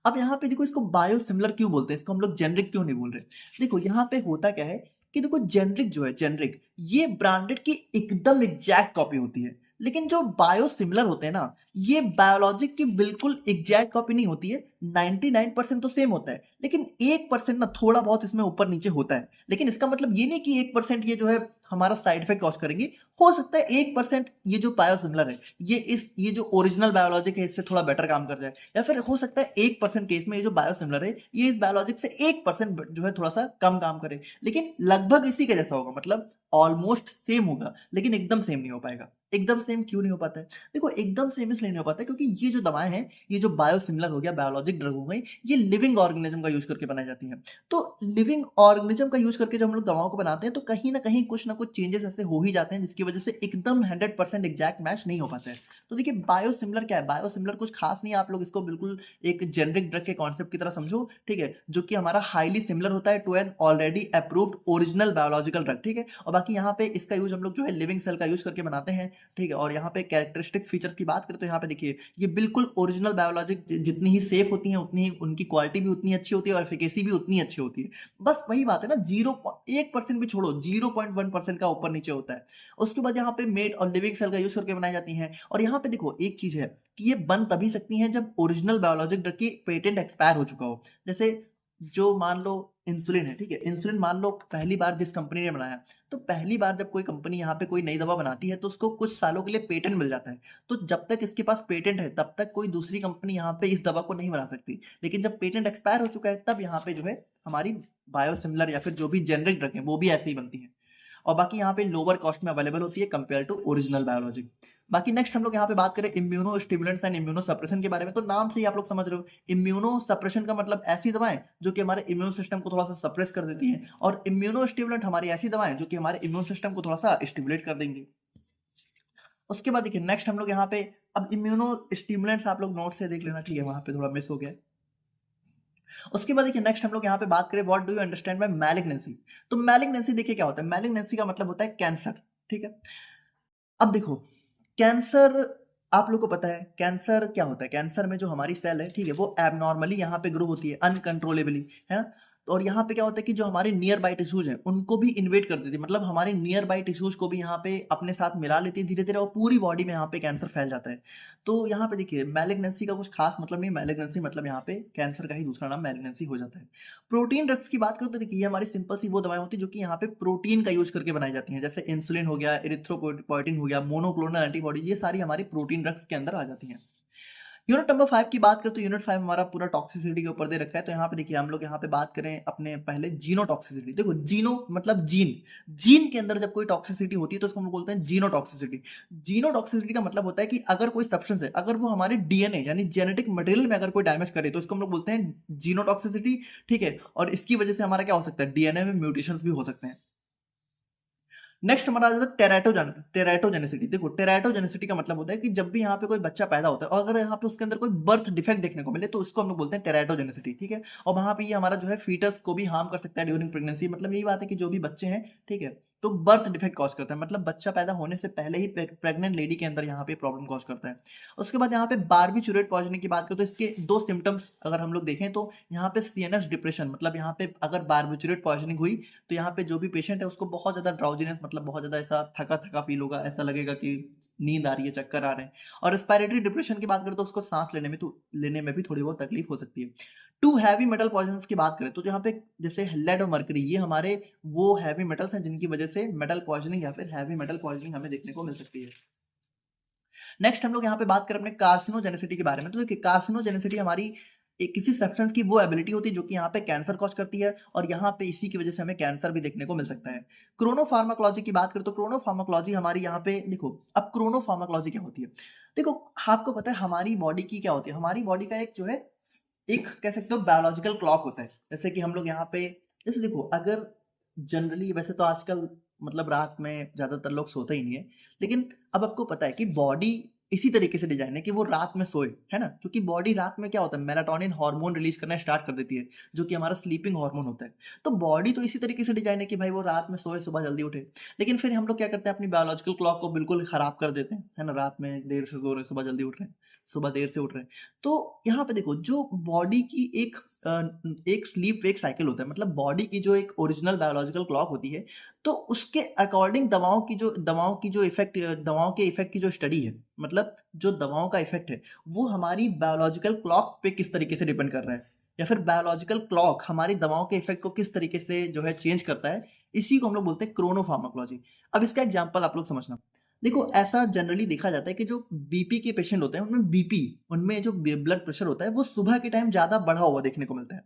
Speaker 1: अब यहाँ पे देखो, इसको बायोसिमिलर क्यों बोलते हैं, इसको हम लोग जेनरिक क्यों नहीं बोल रहे? देखो यहाँ पे होता क्या है कि देखो, जेनरिक जो है, जेनरिक ये ब्रांडेड की एकदम एग्जैक्ट कॉपी होती है। लेकिन जो बायोसिमिलर होते हैं ना, ये बायोलॉजिक की बिल्कुल एग्जैक्ट कॉपी नहीं होती है। 99% तो सेम होता है, लेकिन 1% ना थोड़ा बहुत इसमें ऊपर नीचे होता है। लेकिन इसका मतलब ये नहीं कि 1% ये जो है हमारा साइड इफेक्ट कॉज करेंगे। हो सकता है 1% ये जो बायोसिमिलर है, ये जो ओरिजिनल बायोलॉजिक है इससे थोड़ा बेटर काम कर जाए, या फिर हो सकता है 1% केस में ये जो बायोसिमिलर है ये इस बायोलॉजिक से 1% जो है थोड़ा सा कम काम करे, लेकिन लगभग इसी के जैसा होगा, मतलब ऑलमोस्ट सेम होगा, लेकिन एकदम सेम नहीं हो पाएगा। एकदम सेम क्यों नहीं हो पाता है? देखो, एकदम सेम इसलिए नहीं हो पाता है क्योंकि ये जो दवाएं हैं, ये जो बायोसिमिलर हो गया, बायोलॉजिक ड्रग हो गई, ये लिविंग ऑर्गेनिज्म का यूज करके बनाई जाती है। तो लिविंग ऑर्गेनिज्म का यूज करके जब हम लोग दवाओं को बनाते हैं तो कहीं ना कहीं कुछ ना कुछ चेंजेस ऐसे हो ही जाते हैं जिसकी वजह से एकदम 100% एग्जैक्ट मैच नहीं हो पाता है। तो देखिए, बायोसिमिलर क्या है? बायोसिमिलर कुछ खास नहीं है, आप लोग इसको बिल्कुल एक जेनरिक ड्रग के कॉन्सेप्ट की तरह समझो, ठीक है, जो कि हमारा हाईली सिमिलर होता है to an already approved original biological drug, ठीक है। और बाकी यहाँ पे इसका यूज हम लोग जो है लिविंग सेल का यूज करके बनाते हैं, ठीक है। और यहाँ पे कैरेक्टरिस्टिक्स फीचर्स की बात करें तो यहाँ पे देखिए, ये बिल्कुल ओरिजिनल बायोलॉजिक जितनी ही सेफ होती हैं उतनी ही उनकी क्वालिटी भी उतनी अच्छी होती है और एफिकेसी भी उतनी अच्छी होती है। बस वही बात है ना, 1% भी छोड़ो, 0.1% का ऊपर नीचे होता है। उसके बाद यहाँ पे मेड और लिविंग सेल का यूज करके बनाई जाती हैं। और यहाँ पे देखो, एक चीज है कि ये बन तभी सकती हैं जब ओरिजिनल बायोलॉजिक ड्रग की पेटेंट एक्सपायर हो चुका हो। जैसे जो मान लो इंसुलिन है, ठीक है, इंसुलिन मान लो पहली बार जिस कंपनी ने बनाया, तो पहली बार जब कोई कंपनी यहाँ पे कोई नई दवा बनाती है तो उसको कुछ सालों के लिए पेटेंट मिल जाता है। तो जब तक इसके पास पेटेंट है तब तक कोई दूसरी कंपनी यहाँ पे इस दवा को नहीं बना सकती। लेकिन जब पेटेंट एक्सपायर हो चुका है तब यहाँ पे जो है हमारी बायोसिमिलर या फिर जो भी जेनरिक ड्रग है वो भी ऐसे ही बनती है। और बाकी यहाँ पे लोअर कॉस्ट में अवेलेबल होती है कंपेयर टू ओरिजिनल बायोलॉजिक। बाकी नेक्स्ट हम लोग यहाँ पे बात करें immuno stimulants and immuno suppression के बारे में, तो नाम से ही आप लोग समझ रहे हो, इम्यूनो सप्रेशन का मतलब ऐसी दवाएं जो कि हमारे इम्यून सिस्टम को थोड़ा सा सप्रेस कर देती हैं, और इम्यूनो स्टिमुलेंट हमारी ऐसी दवाएं जो कि हमारे इम्यून सिस्टम को थोड़ा सा स्टिमुलेट कर देंगे। उसके बाद देखिए, नेक्स्ट हम लोग यहाँ पे, अब इम्यूनो स्टिमुलेंट्स आप लोग नोट से देख लेना, ठीक है, वहां पे थोड़ा मिस हो गया। उसके बाद देखिए, नेक्स्ट हम लोग यहाँ पे बात करें what do you understand by malignancy. तो मैलिग्नेंसी देखिए क्या होता है, मैलिग्नेंसी का मतलब होता है कैंसर, ठीक है। अब देखो, कैंसर, आप लोग को पता है कैंसर क्या होता है? कैंसर में जो हमारी सेल है, ठीक है, वो एबनॉर्मली यहाँ पे ग्रो होती है, अनकंट्रोलेबली, है ना। और यहाँ पे क्या होता है कि जो हमारे नियर बाय टिश्यूज हैं उनको भी इन्वेट कर देती है, मतलब हमारे नियर बाय टिश्यूज को भी यहाँ पे अपने साथ मिला लेती है धीरे धीरे, और पूरी बॉडी में यहाँ पे कैंसर फैल जाता है। तो यहाँ पे देखिए मैलिग्नेंसी का कुछ खास मतलब नहीं, मैलिग्नेंसी मतलब यहाँ पे कैंसर का ही दूसरा नाम मैलिग्नेंसी हो जाता है। प्रोटीन ड्रग्स की बात करूँ तो देखिए ये हमारी सिंपल सी वो दवाएं होती है जो कि यहाँ पे प्रोटीन का यूज करके बनाई जाती हैं, जैसे इंसुलिन हो गया, एरिथ्रोपोइटिन हो गया, मोनोक्लोनल एंटीबॉडी, ये सारी हमारी प्रोटीन ड्रग्स के अंदर आ जाती हैं। यूनिट नंबर 5 की बात करें तो यूनिट 5 हमारा पूरा टॉक्सिसिटी के ऊपर दे रखा है। तो यहाँ पे देखिए हम लोग यहाँ पे बात करें अपने पहले जीनोटॉक्सिसिटी। देखो जीनो मतलब जीन, जीन के अंदर जब कोई टॉक्सिसिटी होती है तो उसको हम लोग बोलते हैं जीनोटॉक्सिसिटी। जीनोटॉक्सिसिटी का मतलब होता है कि अगर कोई सब्सटेंस है, अगर वो हमारे डीएनए यानी जेनेटिक मटेरियल में अगर कोई डैमेज करे तो इसको हम लोग बोलते हैं जीनोटॉक्सिसिटी। ठीक है, और इसकी वजह से हमारा क्या हो सकता है, डीएनए में म्यूटेशंस भी हो सकते हैं। नेक्स्ट हमारा आ जाता है टेराटोजेनिसिटी। देखो टेराटोजेनिसिटी का मतलब होता है कि जब भी यहाँ पे कोई बच्चा पैदा होता है और अगर यहाँ पे उसके अंदर कोई बर्थ डिफेक्ट देखने को मिले तो इसको हम लोग बोलते हैं टेराटोजेनिसिटी। ठीक है, और वहां पे ये हमारा जो है फीटस को भी हार्म कर सकता है ड्यूरिंग प्रेगनेंसी। मतलब यही बात है कि जो भी बच्चे हैं, ठीक है, तो बर्थ डिफेक्ट कॉज करता है, मतलब बच्चा पैदा होने से पहले ही प्रेग्नेंट लेडी के अंदर यहाँ पे प्रॉब्लम कॉज करता है। उसके बाद यहाँ पे बार्बिचुरेट पॉइजनिंग की बात करें तो इसके दो सिम्टम्स अगर हम लोग देखें तो यहाँ पे सीएनएस डिप्रेशन, मतलब यहाँ पे अगर बार्बिचुरेट पॉइजनिंग हुई तो यहाँ पे जो भी पेशेंट है उसको बहुत ज्यादा ड्राउजीनेस, मतलब बहुत ज्यादा ऐसा थका थका फील होगा, ऐसा लगेगा कि नींद आ रही है, चक्कर आ रहे हैं। और रेस्पिरेटरी डिप्रेशन की बात करें तो उसको सांस लेने में भी थोड़ी बहुत तकलीफ हो सकती है। टू हैवी मेटल पॉइजन की बात करें तो यहाँ पे जैसे लेड और मर्करी, ये हमारे वो हैवी मेटल्स हैं जिनकी वजह से मेटल पॉइजनिंग या फिर हैवी मेटल पॉइजनिंग हमें देखने को मिल सकती है। नेक्स्ट हम लोग यहाँ पे बात करें अपने कार्सिनोजेनेसिटी के बारे में। तो देखिए कार्सिनोजेनेसिटी हमारी एक किसी सब्सटेंस की वो एबिलिटी होती है जो कि यहाँ पे कैंसर कॉज करती है, और यहाँ पे इसी की वजह से हमें कैंसर भी देखने को मिल सकता है। क्रोनोफार्माकोलॉजी की बात करें तो क्रोनोफार्माकोलॉजी हमारी यहाँ पे देखो, अब क्रोनोफार्माकोलॉजी क्या होती है। देखो आपको पता है हमारी बॉडी की क्या होती है, हमारी बॉडी का एक जो है एक कह सकते हो बायोलॉजिकल क्लॉक होता है। जैसे कि हम लोग यहाँ पे जैसे देखो, अगर जनरली वैसे तो आजकल मतलब रात में ज्यादातर लोग सोते ही नहीं है, लेकिन अब आपको पता है कि बॉडी इसी तरीके से डिजाइन है कि वो रात में सोए, है ना, क्योंकि बॉडी रात में क्या होता है, मेलाटोनिन हार्मोन रिलीज करना स्टार्ट कर देती है जो कि हमारा स्लीपिंग हार्मोन होता है। तो बॉडी तो इसी तरीके से डिजाइन है कि भाई वो रात में सोए, सुबह जल्दी उठे। लेकिन फिर हम लोग क्या करते हैं, अपनी बायोलॉजिकल क्लॉक को बिल्कुल खराब कर देते हैं, है ना, रात में देर से सो रहे हैं, सुबह जल्दी उठ रहे हैं, सुबह देर से उठ रहे हैं। तो यहाँ पे देखो जो बॉडी की एक स्लीप वेक साइकिल होता है, मतलब बॉडी की जो एक ओरिजिनल बायोलॉजिकल क्लॉक होती है, तो उसके अकॉर्डिंग दवाओं के इफेक्ट की जो स्टडी है, मतलब जो दवाओं का इफेक्ट है वो हमारी बायोलॉजिकल क्लॉक पे किस तरीके से डिपेंड कर रहा है, या फिर बायोलॉजिकल क्लॉक हमारी दवाओं के इफेक्ट को किस तरीके से जो है चेंज करता है, इसी को हम लोग बोलते हैं क्रोनोफार्माकोलॉजी। अब इसका एग्जांपल आप लोग समझना। देखो ऐसा जनरली देखा जाता है कि जो बीपी के पेशेंट होते हैं उनमें जो ब्लड प्रेशर होता है वो सुबह के टाइम ज्यादा बढ़ा हुआ देखने को मिलता है।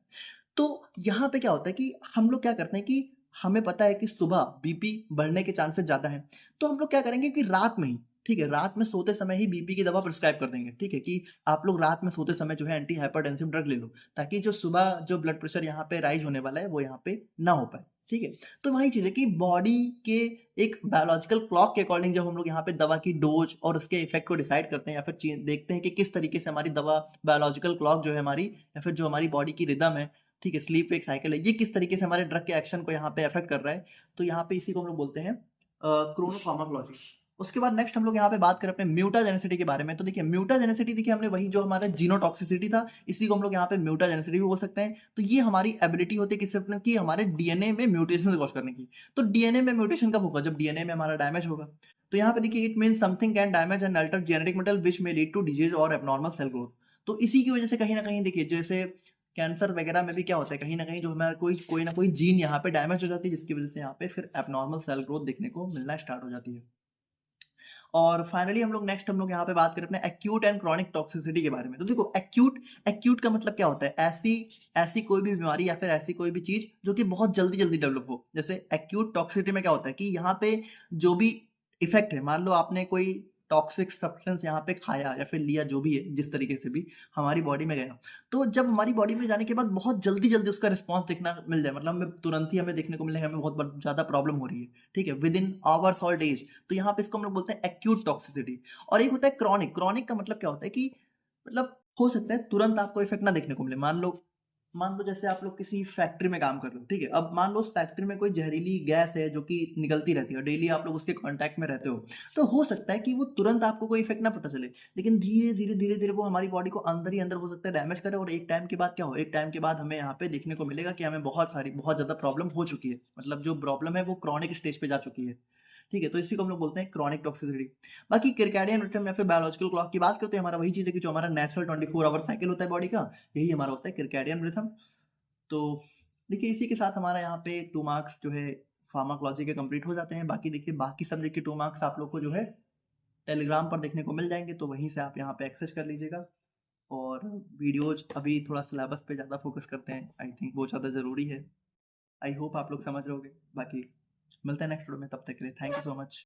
Speaker 1: तो यहाँ पे क्या होता है कि हम लोग क्या करते हैं कि हमें पता है कि सुबह बीपी बढ़ने के चांसेस ज्यादा हैं, तो हम लोग क्या करेंगे कि रात में ही, ठीक है, रात में सोते समय ही बीपी की दवा प्रिस्क्राइब कर देंगे। ठीक है, कि आप लोग रात में सोते समय जो है एंटी हाइपरटेंसिव ड्रग ले लो, ताकि जो सुबह जो ब्लड प्रेशर यहाँ पे राइज होने वाला है वो यहाँ पे ना हो पाए। ठीक है, तो वही चीज है कि बॉडी के एक बायोलॉजिकल क्लॉक के अकॉर्डिंग जब हम लोग यहाँ पे दवा की डोज और उसके इफेक्ट को डिसाइड करते हैं, या फिर देखते हैं कि किस तरीके से हमारी दवा बायोलॉजिकल क्लॉक जो है हमारी, या फिर जो हमारी बॉडी की रिदम है, ठीक है, स्लीप वेक साइकिल है, ये किस तरीके से हमारे ड्रग के एक्शन को यहाँ पे अफेक्ट कर रहा है, तो यहाँ पे इसी को हम लोग बोलते हैं क्रोनोफार्माकोलॉजी। उसके बाद नेक्स्ट हम लोग यहाँ पे बात करें अपने म्यूटाजेनेसिटी के बारे में। तो देखिए म्यूटाजेनेसिटी, देखिए हमने वही जो हमारा जीनोटॉक्सिसिटी था, इसी को हम लोग यहाँ पे म्यूटाजेनेसिटी भी बोल सकते हैं। तो ये हमारी एबिलिटी होती है किसी की हमारे डीएनए में म्यूटेशन कॉज करने की। तो डीएनए में म्यूटेशन कब होगा, जब डीएनए में हमारा डैमेज होगा। तो यहाँ पे देखिए it mean something can damage and alter genetic metal which में लीड टू डिजीज और एबनॉर्मल सेल ग्रोथ। तो इसी की वजह से कहीं ना कहीं देखिए जैसे कैंसर वगैरह में भी क्या होता है, कहीं ना कहीं जो हमारा कोई ना कोई जीन यहाँ पे डैमेज हो जाती है, जिसकी वजह से यहाँ पे फिर एबनॉर्मल सेल ग्रोथ देखने को मिलना स्टार्ट हो जाती है। और फाइनली हम लोग यहाँ पे बात करें अपने एक्यूट एंड क्रॉनिक टॉक्सिसिटी के बारे में। तो देखो एक्यूट का मतलब क्या होता है, ऐसी कोई भी बीमारी या फिर ऐसी कोई भी चीज जो कि बहुत जल्दी जल्दी डेवलप हो। जैसे एक्यूट टॉक्सिसिटी में क्या होता है कि यहाँ पे जो भी इफेक्ट है, मान लो आपने कोई टॉक्सिक सब्सटेंस यहाँ पे खाया या फिर लिया, जो भी है, जिस तरीके से भी हमारी बॉडी में गया, तो जब हमारी बॉडी में जाने के बाद बहुत जल्दी जल्दी उसका रिस्पॉन्स देखना मिल जाए, मतलब हमें तुरंत ही हमें देखने को मिले हमें बहुत ज्यादा प्रॉब्लम हो रही है, ठीक है, विद इन आवर्स और डेज, तो यहाँ पे इसको हम लोग बोलते हैं एक्यूट टॉक्सिसिटी। और एक होता है क्रॉनिक का मतलब क्या होता है कि मतलब हो सकता है तुरंत आपको इफेक्ट ना देखने को मिले। मान लो मान लो जैसे आप लोग किसी फैक्ट्री में काम कर रहे हो, ठीक है? अब मान लो उस फैक्ट्री में कोई ज़हरीली गैस है जो कि निकलती रहती है और डेली आप लोग उसके कॉन्टैक्ट में रहते हो। तो हो सकता है कि वो तुरंत आपको कोई इफ़ेक्ट ना पता चले, लेकिन धीरे-धीरे, धीरे-धीरे वो हमारी बॉडी को अंदर ही अंदर हो सकता है डैमेज करे और एक टाइम के बाद क्या हो, एक टाइम के बाद हमें यहाँ पे देखने को मिलेगा कि हमें बहुत ज़्यादा प्रॉब्लम हो चुकी है। मतलब जो प्रॉब्लम है वो क्रॉनिक स्टेज पे जा चुकी है। ठीक है? तो इसी को हम लोग बोलते हैं क्रॉनिक टॉक्सिसिटी। बाकी सर्कैडियन रिदम या फिर बायोलॉजिकल क्लॉक की बात करते हैं, हमारा वही चीज़ है कि जो हमारा नेचुरल 24 आवर साइकिल होता है बॉडी का, यही हमारा होता है सर्कैडियन रिदम। तो देखिए इसी के साथ हमारा यहाँ पे 2 मार्क्स जो है फार्माकोलॉजी के कंप्लीट हो जाते हैं। बाकी देखिए बाकी सब्जेक्ट के 2 मार्क्स आप लोग को जो है टेलीग्राम पर देखने को मिल जाएँगे, तो वहीं से आप यहाँ पे एक्सेस कर लीजिएगा। और वीडियोज़ अभी थोड़ा सिलेबस पे ज़्यादा फ़ोकस करते हैं, आई थिंक वो ज़्यादा ज़रूरी है। आई होप आप लोग समझ रहे होंगे। बाकी मिलते हैं नेक्स्ट वीडियो में, तब तक के लिए थैंक यू सो मच।